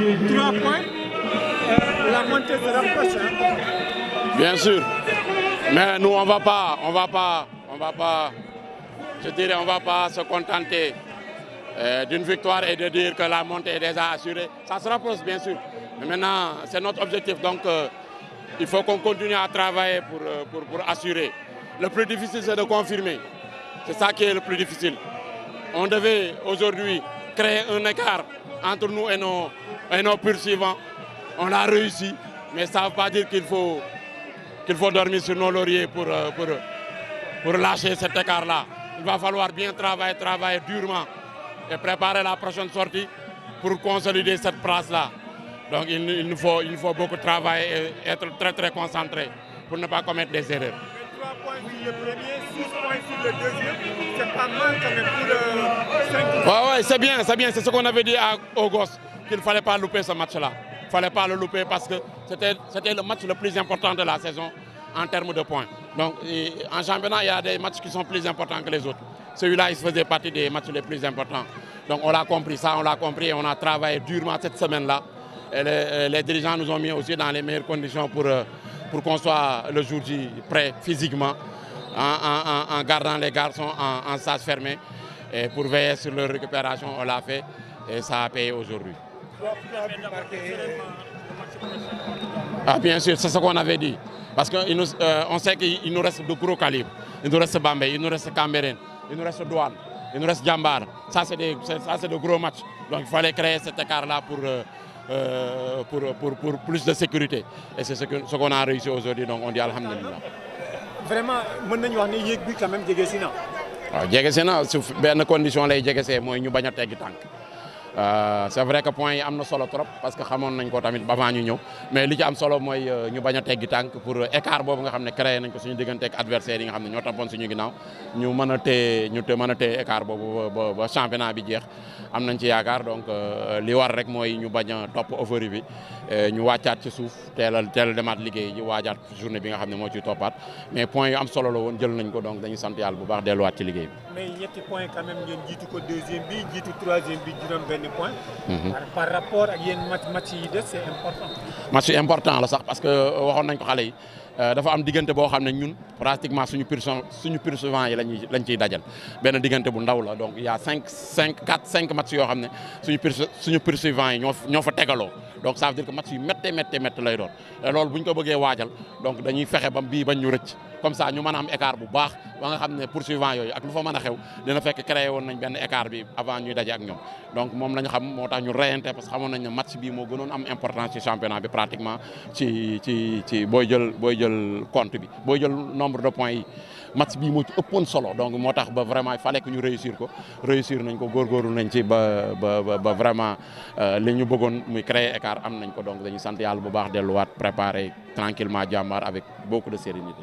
3 points. La montée se rapproche. Hein? Bien sûr. Mais nous, on va pas, je dirais, on va pas se contenter d'une victoire et de dire que la montée est déjà assurée. Ça se rapproche, bien sûr. Mais maintenant, c'est notre objectif. Donc, il faut qu'on continue à travailler pour assurer. Le plus difficile, c'est de confirmer. C'est ça qui est le plus difficile. On devait aujourd'hui créer un écart entre nous et nos poursuivants. On l'a réussi, mais ça ne veut pas dire qu'il faut dormir sur nos lauriers pour lâcher cet écart-là. Il va falloir bien travailler durement et préparer la prochaine sortie pour consolider cette place-là. Donc il nous faut beaucoup travailler et être très très concentré pour ne pas commettre des erreurs. 3 points sur le premier, 6 points sur le deuxième, c'est pas mal quand même pour le 5. Ouais, c'est bien, c'est ce qu'on avait dit aux gosses, qu'il ne fallait pas louper ce match-là. Il ne fallait pas le louper parce que c'était le match le plus important de la saison en termes de points. Donc en championnat, il y a des matchs qui sont plus importants que les autres. Celui-là, il faisait partie des matchs les plus importants. Donc on l'a compris, et on a travaillé durement cette semaine-là. Et les dirigeants nous ont mis aussi dans les meilleures conditions pour qu'on soit le jour J prêt physiquement, en gardant les garçons en stage fermé. Et pour veiller sur leur récupération, on l'a fait et ça a payé aujourd'hui. Ah, bien sûr, c'est ce qu'on avait dit. Parce qu'on sait qu'il nous reste de gros calibres. Il nous reste Bambey, il nous reste Cambérène, il nous reste Douane, il nous reste Djambar. Ça, c'est de gros matchs. Donc il fallait créer cet écart-là pour plus de sécurité. Et c'est ce qu'on a réussi aujourd'hui, donc on dit alhamdulillah. Vraiment, mën nañu wax ne yéeg bi quand même jege si na. waaw jege si na su benn condition lay jege see mooy ñu bañ a teggi tànk. C'est vrai que point yi am na solo trop parce que xamoon nañ ko tamit avant ñu ñëw mais li ci am solo mooy ñu bañ a teggi tànk pour écart boobu nga xam ne créé nañ ko suñu diggante ak adversaire yi nga xam ne ñoo toppoon suñu ginnaaw ñu mën a téye écart boobu ba championnat bi jeex am nañ ci yaakaar donc li war rek mooy ñu bañ a topp euphorie bi ñu wàccaat ci suuf teel a demaat liggéey ji waajaat journée bi nga xam ne moo ciy toppaat mais point yu am solo la woon jël nañ ko donc dañuy sant yàlla bu baax delluwaat ci liggéey bi. mais ñetti point quand même ngeen jiitu ko deuxième bi jiitu troisième bi juróom benn point. par rapport ak yéen match yi des c'est important. match yi important la sax parce que waxoon nañ ko xale yi dafa am diggante boo xam ne ñun pratiquement suñu poursuivants yi lañ ciy dajal benn diggante bu ndaw la donc il y a 5 matchs yoo xam ne suñu poursuivants yi ñoo fa tegaloo donc ça veut dire que match yu méttee lay doon te loolu bu ñu ko bëggee waajal donc dañuy fexe ba bii bañ ñu rëcc comme ça ñu mën a am écart bu baax ba nga xam ne poursuivants yooyu ak lu fa mën a xew dina fekk créé woon nañ benn écart bi avant ñuy daje ak ñoom donc moom lañ xam moo tax ñu reyante parce que xamoon nañ ne match bii moo gënoon am importance ci championnat bi pratiquement ci booy jël compte bi booy jël nombre de points yi match bii moo ci ëppoon solo donc moo tax ba vraiment il fallait que ñu réussir nañ ko góorgóorlu nañ ci ba vraiment li ñu bëggoon muy créer écart am nañ ko donc dañuy sant yàlla bu baax delluwaat préparer tranquillement Djambar avec beaucoup de sérénité.